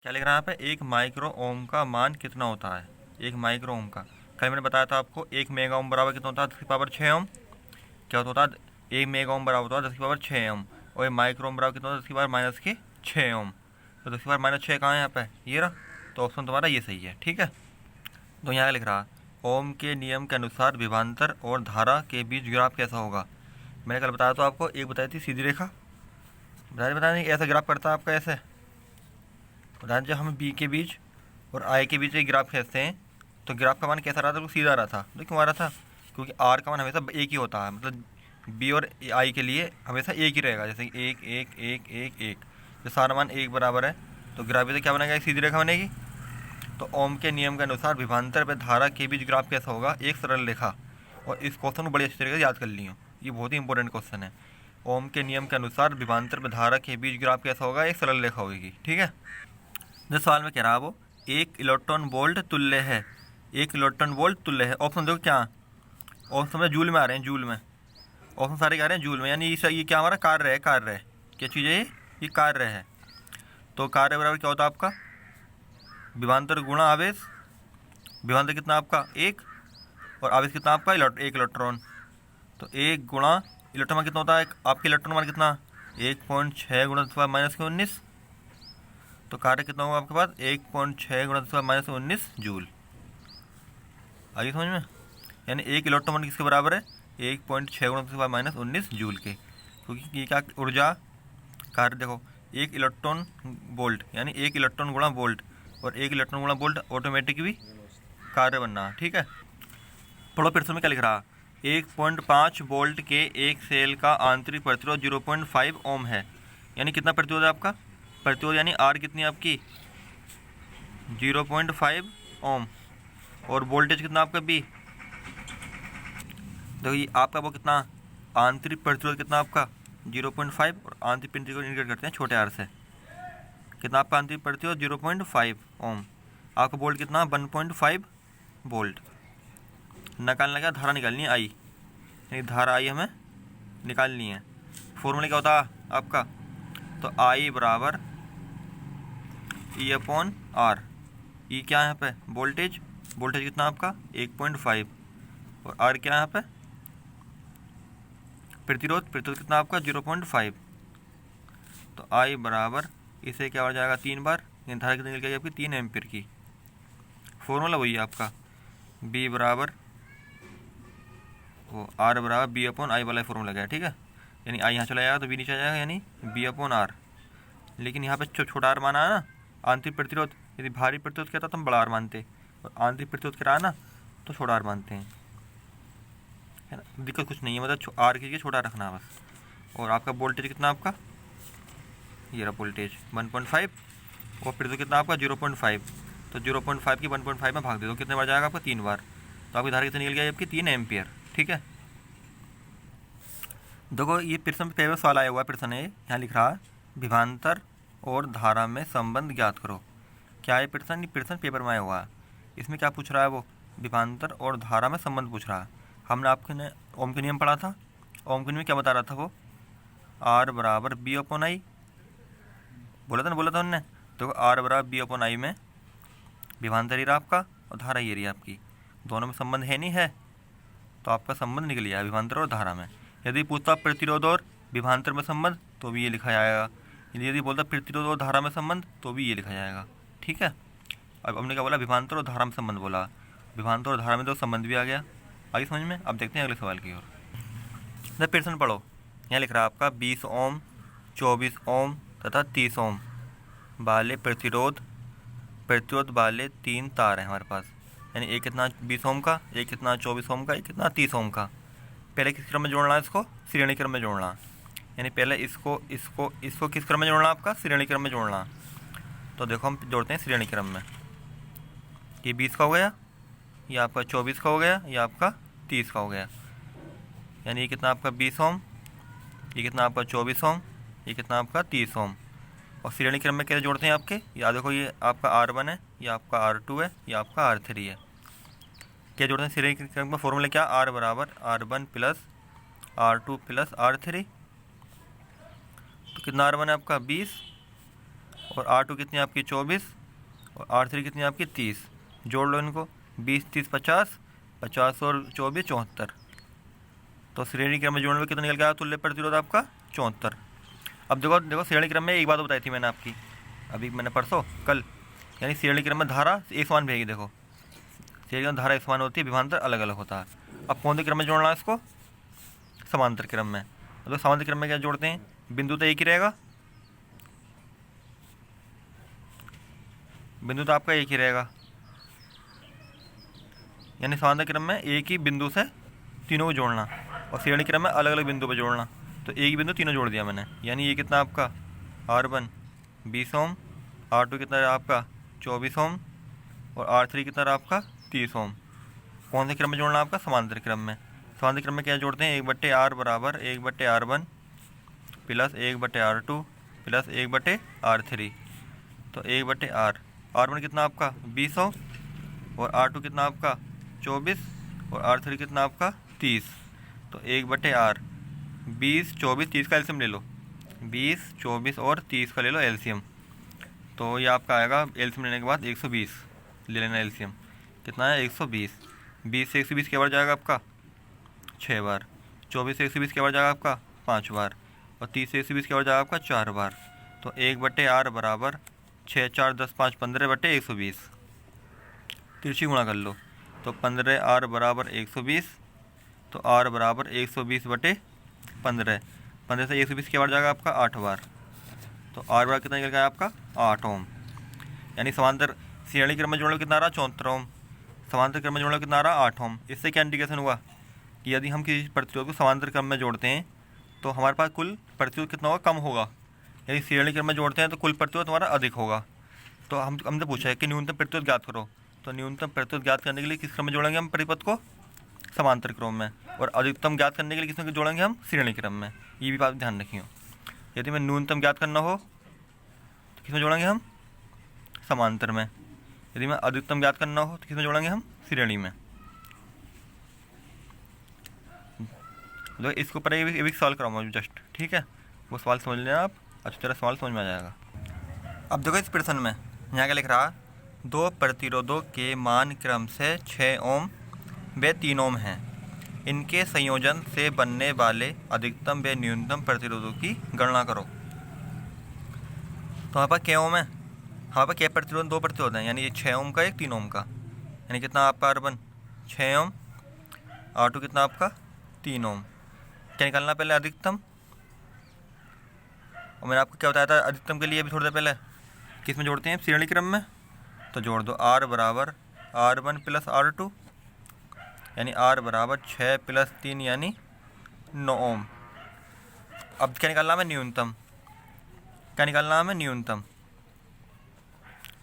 क्या लिख रहा है यहाँ पे, एक माइक्रो ओम का मान कितना होता है। एक माइक्रो ओम का, कल मैंने बताया था आपको, एक मेगा ओम बराबर कितना होता है, 10⁻6 ओम। क्या होता है, एक मेगा ओम बराबर होता है 10⁻6 ओम, और एक माइक्रो ओम बराबर कितना होता है, 10⁻⁻6 ओम। तो 10⁻⁻6 कहाँ है यहाँ पे, ये रहा। तो ऑप्शन तुम्हारा ये सही है, ठीक है। तो यहाँ लिख रहा, ओम के नियम के अनुसार विभवांतर और धारा के बीच ग्राफ कैसा होगा। मैंने कल बताया तो आपको, एक बताई थी सीधी रेखा, बताया नहीं ऐसा ग्राफ करता है आपका, ऐसे बताया जब हम बी के बीच और आई के बीच एक ग्राफ खींचते हैं तो ग्राफ का मान कैसा रहा था, वो सीधा रहा था। तो क्यों आ रहा था, क्योंकि आर का मान हमेशा एक ही होता है, मतलब बी और आई के लिए हमेशा एक ही रहेगा, जैसे कि एक एक एक एक एक, जो सारा मान एक बराबर है तो ग्राफ से क्या बनेगा, एक सीधी रेखा बनेगी। तो ओम के नियम के अनुसार विभवांतर व धारा के बीच ग्राफ कैसा होगा, एक सरल रेखा। और इस क्वेश्चन को बड़ी अच्छी तरीके से याद कर लियो, ये बहुत ही इंपॉर्टेंट क्वेश्चन है। ओम के नियम के अनुसार विभवांतर व धारा के बीच ग्राफ कैसा होगा, एक सरल रेखा होगी, ठीक है। जिस सवाल में कह रहा है वो, एक इलेक्ट्रॉन वोल्ट तुल्य है, एक इलेक्ट्रॉन वोल्ट तुल्य है। ऑप्शन देखो क्या, ऑप्शन में जूल में आ रहे हैं, जूल में ऑप्शन सारे कह रहे हैं जूल में, यानी ये क्या हमारा कार्य है, कार्य है, क्या चीज़ है ये कार्य है। तो कार्य बराबर क्या होता है आपका, विभवांतर गुणा आवेश। विभवांतर कितना आपका एक, और आवेश कितना आपका एक इलेक्ट्रॉन। तो एक गुणा इलेक्ट्रॉन मान कितना होता है, आपके इलेक्ट्रॉन मान कितना, 1.6 गुणा 10⁻⁻19। तो कार्य कितना होगा आपके पास, 1.6 गुणा 10⁻⁻19 जूल। आगे समझ में, यानी एक इलेक्ट्रॉन किसके बराबर है, 1.6 गुणा 10⁻⁻19 जूल के। क्योंकि ये क्या ऊर्जा कार्य देखो, एक इलेक्ट्रॉन वोल्ट, यानी एक इलेक्ट्रॉन गुणा वोल्ट, और एक इलेक्ट्रॉन गुणा वोल्ट ऑटोमेटिक भी कार्य बनना, ठीक है। पढ़ो फिर से में क्या लिख रहा, 1.5 वोल्ट के एक सेल का आंतरिक प्रतिरोध 0.5 ओम है। यानी कितना प्रतिरोध है आपका, प्रतिरोध यानी आर कितनी आपकी 0.5 ओम, और वोल्टेज कितना आपका बी। देखो ये आपका वो कितना, आंतरिक प्रतिरोध कितना आपका 0.5, और आंतरिक प्रतिरोध इंडिकेट करते हैं छोटे आर से। कितना आपका आंतरिक प्रतिरोध 0.5 ओम, आपका वोल्ट कितना 1.5 वोल्ट। निकालना क्या, धारा निकालनी है आई, यानी धारा आई हमें निकालनी है। फॉर्मूला क्या होता है आपका, तो आई बराबर ई अपॉन आर। ई क्या है यहाँ पे, वोल्टेज, वोल्टेज कितना आपका 1.5, और आर क्या है यहाँ पे, प्रतिरोध, प्रतिरोध कितना आपका 0.5। तो आई बराबर इसे क्या हो जाएगा 3 बार, धारा कितनी निकल गई आपकी 3 एम्पीयर की। फॉर्मूला वही है आपका, बी बराबर वो आर बराबर बी अपॉन आई वाला फॉर्मूला गया, ठीक है। यानी आई यहाँ चला जाएगा तो बी नीचे आ जाएगा, यानी बी अपॉन आर। लेकिन यहाँ पे छोटा आर माना है ना, आंतरिक प्रतिरोध, यदि भारी प्रतिरोध कहता तो हम बड़ा आर मानते, और आंतरिक प्रतिरोध कह रहा है ना तो छोटा आर मानते हैं, है ना। दिक्कत कुछ नहीं है, मतलब आर के लिए छोटा रखना है बस। और आपका वोल्टेज कितना आपका, ये रहा वोल्टेज 1.5, और प्रतिरोध कितना आपका 0.5। तो 0.5 की 1.5 में भाग दे दो, कितने बार जाएगा आपका 3 बार। तो आपकी धारा कितनी निकल गई आपकी 3 एम्पियर, ठीक है। देखो ये प्रश्न पेपर सवाल आया हुआ है, प्रश्न है यहाँ लिख रहा है, विभवांतर और धारा में संबंध ज्ञात करो। क्या है प्रश्न, प्रश्न पेपर में आया हुआ है। इसमें क्या पूछ रहा है वो, विभवांतर और धारा में संबंध पूछ रहा है। हमने आपके ने ओम के नियम पढ़ा था, ओम के नियम क्या बता रहा था वो, आर बराबर बी अपॉन आई, बोला था ना, बोला था उनने। तो आर बराबर बी अपॉन आई में विभवांतर ही रहा आपका, और धारा ये रही आपकी, दोनों में संबंध है नहीं है, तो आपका संबंध निकल गया विभवांतर और धारा में। यदि पूछता प्रतिरोध और विभवांतर में संबंध तो भी ये लिखा जाएगा, यदि बोलता प्रतिरोध और धारा में संबंध तो भी ये लिखा जाएगा, ठीक है। अब हमने क्या बोला, विभवांतर और धारा में संबंध बोला, विभवांतर और धारा में तो संबंध भी आ गया। आगे समझ में, अब देखते हैं अगले सवाल की ओर। प्रश्न पढ़ो, यहाँ लिख रहा है आपका 20 ओम, 24 ओम तथा 30 ओम वाले प्रतिरोध वाले 3 तार हैं हमारे पास। यानी एक कितना 20 ओम का, एक कितना 24 ओम का, एक कितना 30 ओम का। पहले किस क्रम में जोड़ना है, इसको श्रेणी क्रम में जोड़ना। यानी पहले इसको किस क्रम में जोड़ना, आपका श्रेणी क्रम में जोड़ना। तो देखो हम जोड़ते हैं श्रेणी क्रम में। ये 20 का हो गया, ये आपका 24 का हो गया, ये आपका 30 का हो गया। यानी ये कितना आपका 20 ओम, ये कितना आपका 24 ओम, ये कितना आपका 30 ओम। और श्रेणी क्रम में कैसे जोड़ते हैं आपके, या देखो ये आपका R1 है, ये आपका R2 है, ये आपका R3 है। क्या जोड़ते हैं श्रेणी क्रम में, फॉर्मूला क्या, R बराबर R1 plus R2 plus R3। तो कितना R1 है आपका 20, और R2 कितनी आपकी 24 और R3 कितनी आपकी 30। जोड़ लो इनको, 20 30 50, 50 और 24 74। तो श्रेणी क्रम में जोड़ने में कितना निकल गया तुल्य प्रतिरोध आपका 74। अब देखो श्रेणी क्रम में एक बात बताई थी मैंने आपकी अभी, मैंने परसों कल, यानी श्रेणी क्रम में धारा एक समान भेगी। देखो श्रेणी क्रम धारा एक समान होती है, विभवांतर अलग अलग होता है। अब कौन से क्रम में जोड़ना है इसको? समांतर क्रम में। तो समांतर क्रम में क्या जोड़ते हैं? बिंदु तो एक ही रहेगा, बिंदु तो आपका एक ही रहेगा, यानी समांतर क्रम में एक ही बिंदु से तीनों को जोड़ना और श्रेणी क्रम में अलग अलग बिंदु पर जोड़ना। तो एक ही बिंदु तीनों जोड़ दिया मैंने, यानी ये कितना आपका R1 20 ओम, R2 कितना रहा आपका 24 ओम और R3 कितना रहा आपका 30 ओम। कौन से क्रम में जोड़ना आपका? समांतर क्रम में। समांतर क्रम में क्या जोड़ते हैं? 1/R बराबर 1/R1 plus 1/R2 plus 1/R3। तो 1/R, R1 कितना आपका 20 ओम और R2 कितना आपका 24 और R3 कितना आपका 30। तो 1/R 20 24 30 का एलसीएम ले लो, 20 24 और 30 का ले लो एलसीएम। तो ये आपका आएगा एलसीएम लेने के बाद 120 ले लेना एलसीएम। कितना है? 120। 20 से 120 के बार जाएगा आपका 6 बार, 24 से 120 के बार जाएगा आपका 5 बार और 30 से 120 के बार जाएगा आपका 4 बार। तो 1/R बराबर 6 4 10 5 15/120। तिरछी गुणा कर लो तो 15R बराबर 120। तो R बराबर 120/15। 15 से 120 के बार जाएगा आपका 8 बार। तो R बराबर कितना निकल गया आपका 8 ओम। यानी समांतर श्रेणी क्रम में जोड़ने कितना आ रहा 74 ओम, समांतर क्रम में जोड़ने कितना आ रहा 8 ओम। इससे क्या इंडिकेशन हुआ कि यदि हम किसी प्रतिरोध को समांतर क्रम में जोड़ते हैं तो हमारे पास कुल प्रतिरोध कितना होगा? कम होगा। यदि श्रेणी क्रम में जोड़ते हैं तो कुल प्रतिरोध हमारा अधिक होगा। तो हमने पूछा है कि न्यूनतम प्रतिरोध ज्ञात करो। तो न्यूनतम प्रतिरोध ज्ञात करने के लिए किस क्रम में जोड़ेंगे हम परिपथ को? समांतर क्रम में। और अधिकतम ज्ञात करने के लिए किस में जोड़ेंगे हम? श्रेणी क्रम में। ये भी बात ध्यान रखिए। यदि मैं न्यूनतम ज्ञात करना हो तो किस में जोड़ेंगे हम? समांतर में। यदि मैं अधिकतम ज्ञात करना हो तो किस में जोड़ेंगे हम? श्रेणी में। तो इसके ऊपर ये भी सवाल कराऊंगा जस्ट, ठीक है? वो सवाल समझ लेना आप, अच्छी तरह सवाल समझ में आ जाएगा। अब देखो इस प्रश्न में यहाँ क्या लिख रहा, दो प्रतिरोधों के मान क्रम से 6 ओम व 3 ओम हैं। इनके संयोजन से बनने वाले अधिकतम व न्यूनतम प्रतिरोधों की गणना करो। तो हमारे पास क्या ओम है? हमारे पास क्या प्रतिरोध? 2 प्रतिरोध हैं, यानी ये 6 ओम का एक 3 ओम का, यानी कितना आपका R1 6 ओम, R2 कितना आपका 3 ओम। क्या निकालना पहले? अधिकतम। और मैंने आपको क्या बताया था अधिकतम के लिए भी थोड़ी देर पहले? किस में जोड़ते हैं? श्रेणी क्रम में। तो जोड़ दो, R बराबर R1 प्लस R2, यानी R बराबर 6 प्लस 3 यानी 9 ओम। अब क्या निकालना है? न्यूनतम। क्या निकालना है? न्यूनतम।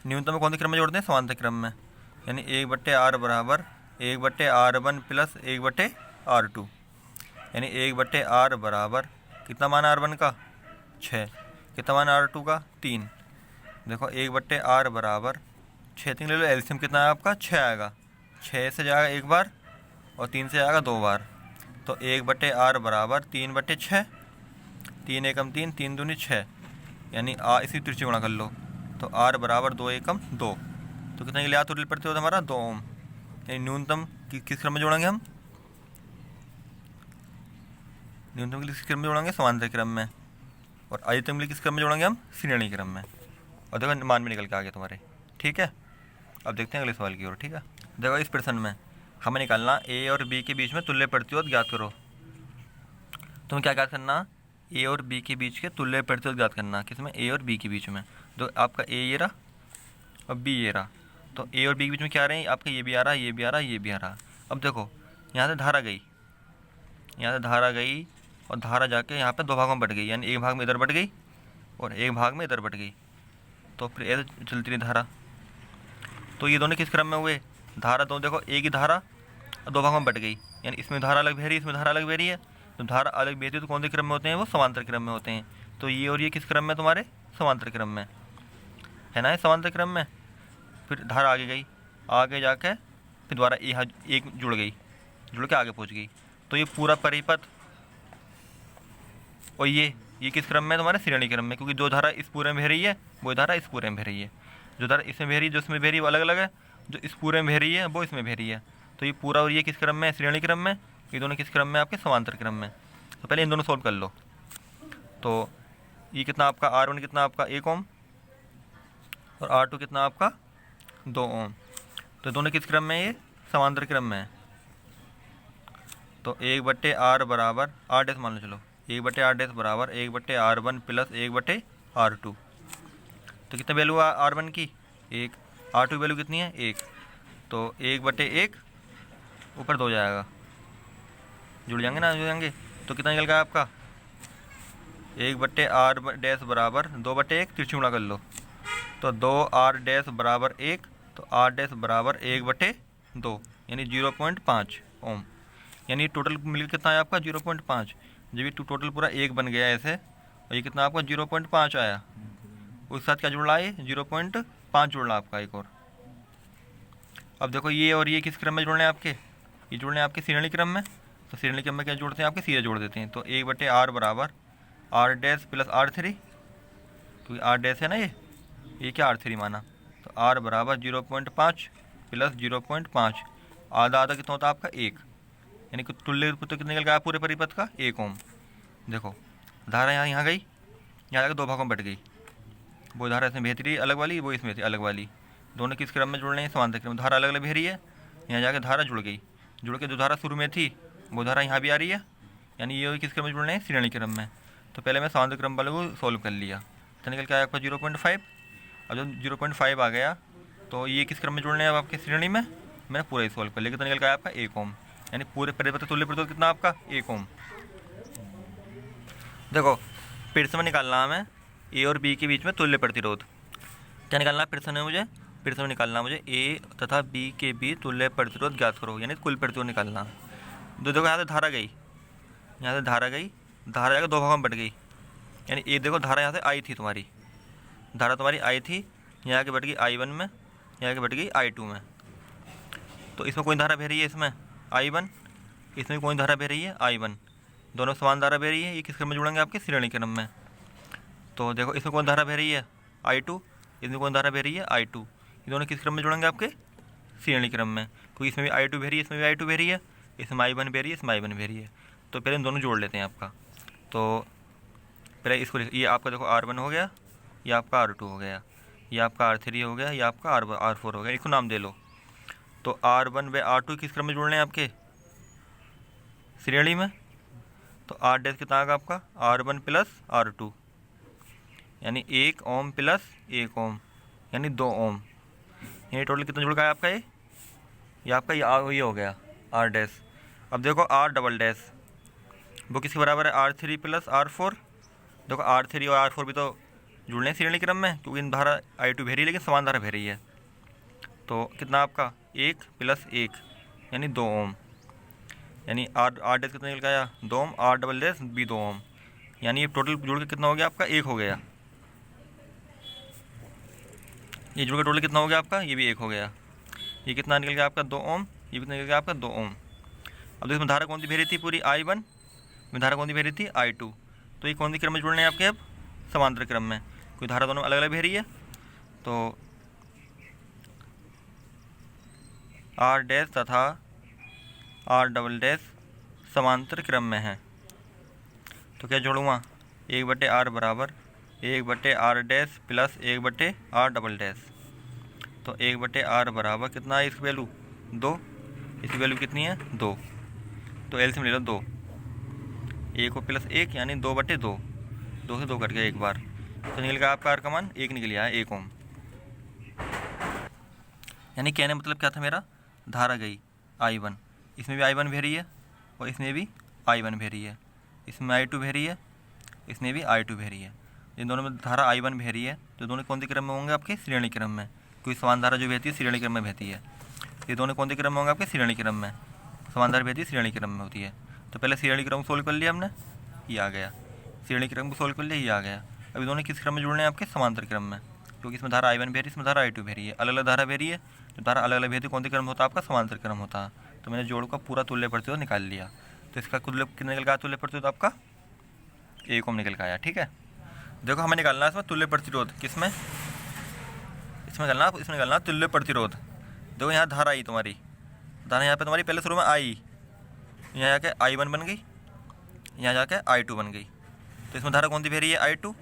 न्यूनतम में कौन से क्रम में जोड़ते हैं? समांतर क्रम में। यानी 1/R बराबर 1/R1 प्लस 1/R2, यानी 1/R बराबर कितना मान R1 का 6, कितना मान R2 का 3। देखो 1/R बराबर 6 3 ले लो एलसीएम कितना है आपका 6 आएगा। 6 से जाएगा एक बार और 3 से जाएगा 2 बार। तो 1/R बराबर 3/6, 3 एकम 3, 3 दूनी 6, यानी इसी तिरछी गुणा कर लो तो R बराबर 2 एकम 2। तो कितना के लिए तुल्य प्रतिरोध हमारा 2 ओम। यानी न्यूनतम किस क्रम में जोड़ेंगे हम? न्यूनतम के लिए किस क्रम में जोड़ेंगे? समांतर क्रम में। और अधिकतम के लिए किस क्रम में जोड़ेंगे हम? श्रेणी क्रम में। और देखो मान में निकल के आ गया तुम्हारे, ठीक है? अब देखते हैं अगले सवाल की ओर, ठीक है? देखो इस प्रश्न में हमें निकालना A और B के बीच में तुल्य प्रतिरोध ज्ञात करो। तुम्हें क्या ज्ञात करना? A और B के बीच के तुल्य प्रतिरोध ज्ञात करना। किसमें? A और B के बीच में। तो आपका A ये रहा और B ये रहा। तो A और B के बीच में क्या आ रहे हैं? आपका ये भी आ रहा, ये भी आ रहा, ये भी आ रहा। अब देखो यहाँ से धारा गई, यहाँ से धारा गई और धारा जाके यहाँ पे 2 भागों में बट गई, यानी एक भाग में इधर बट गई और एक भाग में इधर बट गई। तो फिर ऐसे चलती रही धारा। तो ये दोनों किस क्रम में हुए? धारा दोनों देखो एक ही धारा 2 भागों में बट गई, यानी इसमें धारा अलग बह रही है, इसमें धारा अलग बह रही है। तो धारा अलग बहती है तो कौन से क्रम में होते हैं? वो समांतर क्रम में होते हैं। तो ये और ये किस क्रम में? तुम्हारे समांतर क्रम में है ना, समांतर क्रम में। फिर धारा आगे गई, आगे जाके फिर दोबारा यहाँ एक जुड़ गई, जुड़ के आगे पहुँच गई। तो ये पूरा परिपथ और ये ये किस क्रम में है तुम्हारे श्रेणी क्रम में, क्योंकि जो धारा इस पूरे में बह रही है वो धारा इस पूरे में बह रही है, जो धारा इसमें बह रही है जो इसमें बह रही है वो अलग अलग है, जो इस पूरे में बह रही है वो इसमें बह रही है। तो ये पूरा और ये किस क्रम में है, श्रेणी क्रम में, ये दोनों किस क्रम में आपके समांतर क्रम में। तो पहले इन दोनों सॉल्व कर लो। तो ये कितना आपका R1 कितना आपका 1 ओम और R2 कितना आपका 2 ओम। तो दोनों किस क्रम में, ये समांतर क्रम में है। तो 1/R बराबर R डैश मान लो, चलो 1/R डैश बराबर 1/R1 प्लस 1/R2। तो कितना वैल्यू है R1 की 1, R2 वैल्यू कितनी है 1, तो 1/1 ऊपर 2 जाएगा, जुड़ जाएंगे ना, जुड़ जाएंगे। तो कितना निकल गया आपका 1/R डैश बराबर 2/1, तिरछी गुणा कर लो, तो 2R डैश बराबर 1, तो R डैश बराबर 1/2 यानी 0.5 ओम। यानी टोटल मिलकर कितना है आपका 0.5। जब ये टोटल पूरा 1 बन गया ऐसे, और ये कितना आपका 0.5 आया, उसके साथ क्या जुड़ रहा है 0.5 जुड़ रहा है आपका एक और। अब देखो ये और ये किस क्रम में जुड़ने हैं आपके, ये जुड़ने हैं आपके श्रेणी क्रम में। तो श्रेणी क्रम में क्या जोड़ते हैं आपके, सीधे जोड़ देते हैं। तो 1/R बराबर R डैश प्लस R3, क्योंकि R डैश है ना ये क्या R3 माना, तो R बराबर 0.5 प्लस 0.5, आधा आधा कितना होता है आपका 1, यानी कि तुल्य रूप तो कितना निकल गया पूरे परिपथ का 1 ओम। देखो धारा यहाँ गई, यहाँ जाकर 2 भागों में बट गई, वो धारा इसमें बहती रही अलग वाली, वो इसमें थी अलग वाली, दोनों किस क्रम में जुड़ रहे हैं समांतर क्रम में। धारा अलग अलग बह रही है, यहाँ जाकर धारा जुड़ गई, जुड़ के जो धारा शुरू में थी वो धारा यहाँ भी आ रही है, यानी ये किस क्रम में जुड़ रहे हैं श्रेणी क्रम में। तो पहले मैं समांतर क्रम वाले को सॉल्व कर लिया, तो निकल के आया आपका 0.5। अब जब 0.5 आ गया तो ये किस क्रम में जुड़ने हैं अब आपके श्रेणी में, मैंने पूरा ही सॉल्व कर लिया, तो निकल के आया आपका 1 ओम, यानी पूरे परिपथ तुल्य प्रतिरोध कितना आपका 1 ओम। देखो फिर से मैं निकालना है, हमें ए और बी के बीच में तुल्य प्रतिरोध क्या निकालना है, फिर से निकालना मुझे ए तथा बी के बीच तुल्य प्रतिरोध ज्ञात करो, यानी कुल प्रतिरोध निकालना। देखो यहाँ से धारा गई, यहाँ से धारा गई, धारा जाकर 2 भागों में बट गई, यानी ये देखो धारा यहाँ से आई थी, तुम्हारी धारा तुम्हारी आई थी, यहाँ के बट गई I1 में, यहाँ के बट गई I2 में। तो इसमें कोई धारा बह रही है, इसमें I1, इसमें कोई धारा बह रही है I1, दोनों समान धारा बह रही है। ये किस क्रम में जुड़ेंगे आपके श्रेणी क्रम में। तो देखो इसमें कौन धारा बह रही है I2, इसमें कौन धारा बह रही है I2, ये दोनों किस क्रम में जुड़ेंगे आपके श्रेणी क्रम में, क्योंकि इसमें भी I2 बह रही है, इसमें भी I2 बह रही है, इसमें I1 बह रही है, इसमें I1 बह रही है। तो पहले इन दोनों जोड़ लेते हैं आपका। तो पहले इसको, ये आपका देखो R1 हो गया, ये आपका R2 हो गया, ये आपका R3 हो गया, ये आपका R4 हो गया, इसको नाम दे लो। तो R1 व R2 किस क्रम में जुड़ने हैं आपके श्रेणी में। तो R डैश कितना आएगा आपका R1 प्लस R2, यानी 1 ओम प्लस 1 ओम, यानी 2 ओम। ये टोटल कितना जुड़ गया आपका, ये आपका ये हो गया R डैश। अब देखो R डबल डैश वो किसके बराबर है R3 प्लस R4। देखो R3 और R4 भी तो जुड़ने श्रेणी क्रम में, क्योंकि इन धारा I2 बह रही है लेकिन समान धारा बह रही है। तो कितना आपका 1 प्लस 1 यानी 2 ओम, यानी R डैश कितना निकल गया 2 ओम, R डबल डैश भी 2 ओम, यानी ये टोटल जुड़ के कितना हो गया आपका 1 हो गया। ये जुड़ के टोटल कितना हो गया आपका, ये भी 1 हो गया। ये कितना निकल गया आपका 2 ओम, ये कितना निकल गया आपका 2 ओम। अब इसमें धारा कौन सी बह रही थी पूरी I1 में, धारा कौन सी बह रही थी I2। तो ये कौन सी क्रम में जुड़ने हैं आपके अब समांतर क्रम में, कोई धारा दोनों अलग अलग बह रही है। तो R डैश तथा R डबल डैश समांतर क्रम में है। तो क्या जोड़ूँगा 1/R बराबर 1/R dash plus 1/R double dash. तो 1/R बराबर कितना है इसकी वैल्यू 2, इसकी वैल्यू कितनी है 2, तो एलसीएम ले लो 2, 1 को प्लस 1 यानी 2/2, 2 से 2 कट गया एक बार, तो निकल गया आपका R का मान 1 निकल आया 1 ओम। यानी कहने मतलब क्या था मेरा, धारा गई I1, इसमें भी I1 बह रही है और इसमें भी I1 बह रही है, इसमें I2 बह रही है, इसमें भी I2 बह रही है। इन दोनों में धारा I1 बह रही है, तो दोनों कौन सी क्रम में होंगे आपके श्रेणी क्रम में, क्योंकि समान धारा जो बहती है श्रेणी क्रम में बहती है। ये दोनों कौन से क्रम में होंगे आपके श्रेणी क्रम में, समान धारा बहती है श्रेणी क्रम में होती है। तो पहले श्रेणी क्रम सोल्व कर लिया हमने, ये आ गया, श्रेणी क्रम को सोल्व कर लिया, ये आ गया। अभी दोनों किस क्रम में जुड़ने हैं आपके समांतर क्रम में, क्योंकि इसमें धारा I1 बह रही है, इसमें धारा I2 बह रही है, अलग अलग धारा बह रही है। तो धारा अलग अलग बहती है, कौन सी क्रम होता है आपका समांतर क्रम होता है। तो मैंने जोड़ का पूरा तुल्य प्रतिरोध निकाल लिया। तो इसका तुल्य कितना निकल गया तुल्य प्रतिरोध आपका 1 ओम निकल के आया। ठीक है, देखो हमें निकालना है इसमें तुल्य प्रतिरोध। किसमें? इसमें निकालना तुल्य प्रतिरोध। देखो यहाँ धारा आई तुम्हारी, धारा यहाँ पे तुम्हारी पहले शुरू में आई, यहाँ जाके I1 बन गई, यहाँ जाके I2 बन गई। तो इसमें धारा कौन सी बह रही है? I2।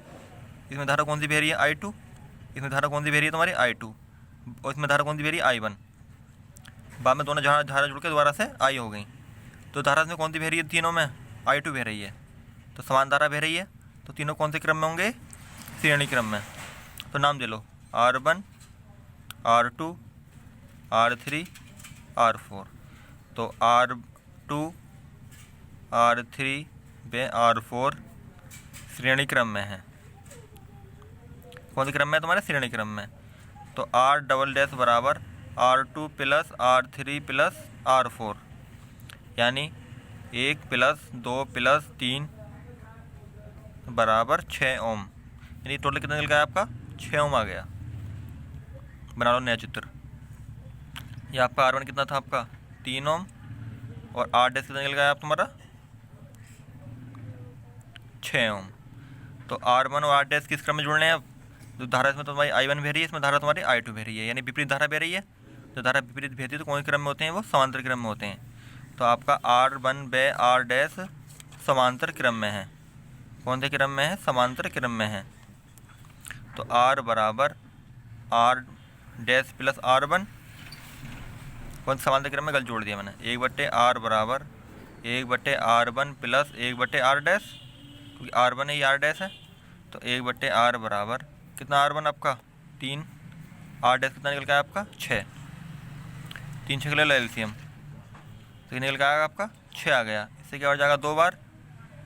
इसमें धारा कौन सी बह रही है? I2। इसमें धारा कौन सी बह रही है तुम्हारी? I2। और इसमें धारा कौन सी बह रही है? I1। बाद में दोनों धारा जुड़ के दोबारा से I हो गई। तो धारा इसमें कौन सी बह रही है? तीनों में I2 बह रही है, तो समान धारा बह रही है। तो तीनों कौन से क्रम में होंगे? श्रेणी क्रम में। तो नाम दे लो R1, R2, R3, R4। तो R2, R3 व R4 श्रेणी क्रम में है। कौन से क्रम में है तुम्हारे? श्रेणी क्रम में। तो R डबल डैश बराबर R2 plus R3 plus R4, यानी 1 प्लस 2 प्लस 3 बराबर 6 ओम। यानी टोटल कितना निकल गया आपका? 6 ओम आ गया। बना लो नया चित्र। ये आपका R1 कितना था? आपका 3 ओम। और R डैश कितना निकल गया आप तुम्हारा? 6 ओम। तो R1 और R डैश किस क्रम में जुड़ने हैं? अब जो धारा इसमें तुम्हारी I1 बह रही है, इसमें धारा तुम्हारी I2 बह रही है, यानी विपरीत धारा बह रही है। जो धारा विपरीत बहती है तो कौन से क्रम में होते हैं? वो समांतर क्रम में होते हैं। तो आपका R1 व R डैश समांतर क्रम में है। कौन से क्रम में है? समांतर क्रम में है। तो R बराबर R डैश प्लस R1, कौन समांतर क्रम में? गलत जोड़ दिया मैंने। 1/R बराबर 1/R1 प्लस 1/R डैश, क्योंकि R1 है, ये R डैश है। तो 1/R बराबर कितना? R1 आपका 3, R डैश कितना निकल गया आपका? 6। 3 6 ले लो एलसीएम, तो निकल गया आपका 6 आ गया। इससे क्या हो जाएगा? 2 बार।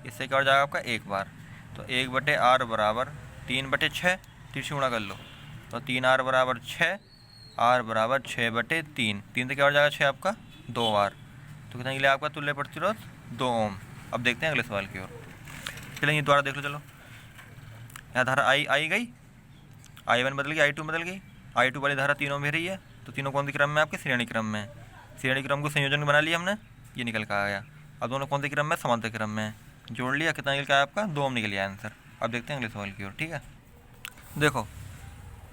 इससे क्या हो जाएगा आपका? 1 बार। तो 1/R बराबर 3/6, 3 से गुणा कर लो। तो 3R बराबर 6, R बराबर 6/3। 3 से क्या हो जाएगा? 6 आपका 2 बार। तो कितना निकला आपका तुल्य प्रतिरोध? 2 ओम। अब देखते हैं अगले सवाल की ओर। चलिए दोबारा देख लो। चलो, यहाँ धारा आई गई, I1 बदल गई, I2 बदल गई। I2 वाली धारा तीनों में रही है, तो तीनों कौन से क्रम में? आपके श्रेणी क्रम में। श्रेणी क्रम को संयोजन बना लिया हमने, ये निकल कर आ गया। अब दोनों कौन से क्रम में? समांतर क्रम में। जोड़ लिया, कितना निकल का आपका? 2 ओम निकल गया आंसर। अब देखते हैं अगले सवाल की ओर। ठीक है, देखो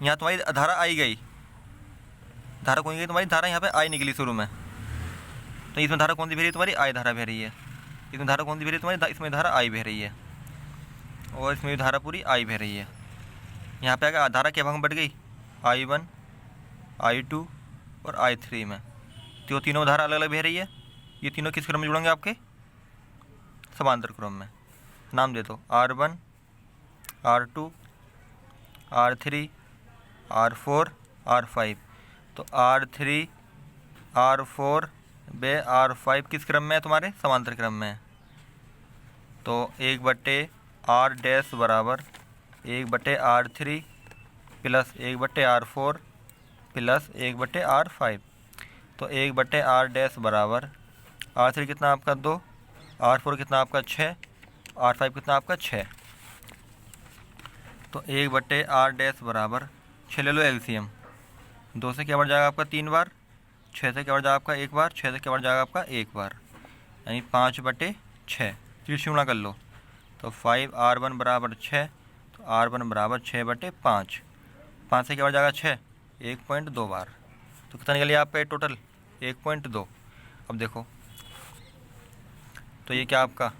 यहाँ तुम्हारी धारा आई गई, धारा कौन गई तुम्हारी? धारा यहाँ पे आई निकली शुरू में। तो इसमें धारा कौन सी बह रही है तुम्हारी? आई धारा बह रही है। इसमें धारा कौन सी बह रही है तुम्हारी? इसमें धारा आई बह रही है, और इसमें भी धारा पूरी आई बह रही है। यहाँ पे आगे धारा क्या भाग में बढ़ गई? I1, I2 और I3 में। तो तीनों धारा अलग अलग बह रही है। ये तीनों किस क्रम में जुड़ेंगे? आपके समांतर क्रम में। नाम दे दो R1, R2, R3, R4, R5। तो R3, R4 व R5 किस क्रम में है तुम्हारे? समांतर क्रम में है। तो 1/R डैश बराबर 1/R3 plus 1/R4 plus 1/R5। तो 1/R डैश बराबर R3 कितना आपका? 2, R4 कितना आपका? 6, R5 कितना आपका? 6। तो 1/R डैश बराबर 6 ले लो एलसीएम। 2 से क्या बढ़ जाएगा आपका? 3 बार। 6 से क्या बढ़ जाएगा आपका? 1 बार। 6 से क्या बढ़ जाएगा आपका? 1 बार, यानी 5/6। 3 से गुणा कर लो। तो 5R1 बराबर 6, तो R1 बराबर 6/5। 5 से क्या बढ़ जाएगा? 6, 1.2 बार। तो कितना निकल गया आपका? टोटल 1.2। अब देखो, तो ये क्या आपका?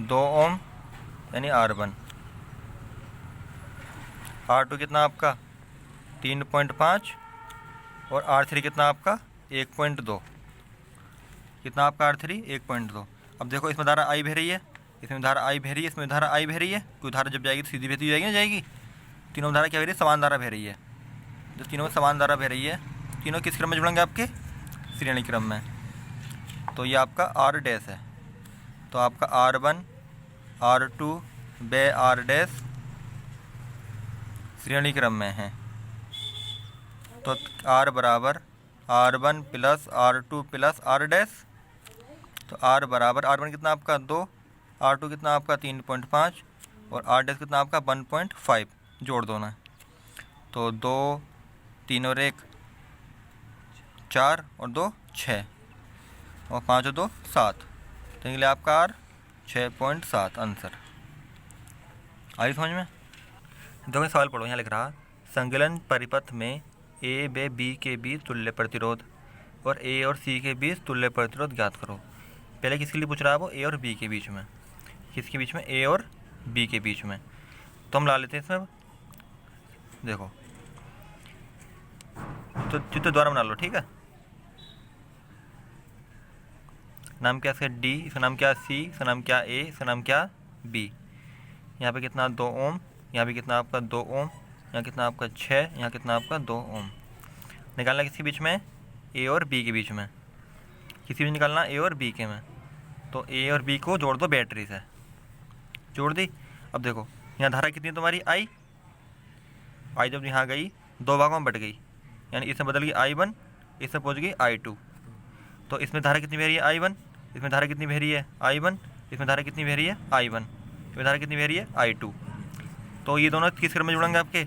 2 ओम यानी R1। R2 कितना आपका? 3.5। और R3 कितना आपका? 1.2। कितना आपका R3? 1.2। अब देखो, इसमें धारा आई बह रही है, इसमें धारा आई बह रही है, इसमें धारा आई बह रही है। कोई धारा जब जाएगी तो सीधी बहती जाएगी ना? जाएगी। तीनों धारा क्या बह रही है? समान धारा बह रही है। जो तीनों में समान धारा बह रही है, तीनों किस क्रम में जुड़ेंगे? आपके श्रेणी क्रम में। तो ये आपका R डैश है। तो आपका R1, R2 व R डैश श्रेणी क्रम में है। तो R बराबर R1 plus R2 plus R dash. तो R बराबर R1 कितना आपका? 2, R2 कितना आपका? 3.5 और R डैश कितना आपका? 1.5। जोड़ दो ना, तो 2, 3 और 1 4 और 2 6 और 5 और 2 7। तो निकले आपका R 6.7 आंसर। आई समझ में? देखो सवाल पढ़ो, यहाँ लिख रहा संकलन परिपथ में ए व बी के बीच तुल्य प्रतिरोध और ए और सी के बीच तुल्य प्रतिरोध ज्ञात करो। पहले किसके लिए पूछ रहा है वो? ए और बी के बीच में। किसके बीच में? ए और बी के बीच में। तो हम ला लेते हैं इसमें, देखो तो चित्र द्वारा बना लो, ठीक है। नाम क्या इसका? डी। इसका नाम क्या? सी। इसका नाम क्या? ए। इसका नाम क्या? बी। यहाँ पे कितना? 2 ओम। यहाँ पे कितना आपका? 2 ओम। यहाँ कितना आपका? 6। यहाँ कितना आपका? 2 ओम। निकालना किसके बीच में? ए और बी के बीच में। किसी भी निकालना ए और बी के में। तो ए और बी को जोड़ दो बैटरी से। जोड़ दी। अब देखो यहाँ धारा कितनी है तुम्हारी? आई। आई जब यहाँ गई 2 भागों में बट गई, यानी इसमें बदल गई I1, इसमें पहुँच गई I2। तो इसमें धारा कितनी बह रही है? I1। इसमें धारा कितनी बह रही है? I1। इसमें धारा कितनी बह रही है? I1। इसमें धारा कितनी बह रही है? I2। तो ये दोनों किस क्रम में जुड़ेंगे आपके?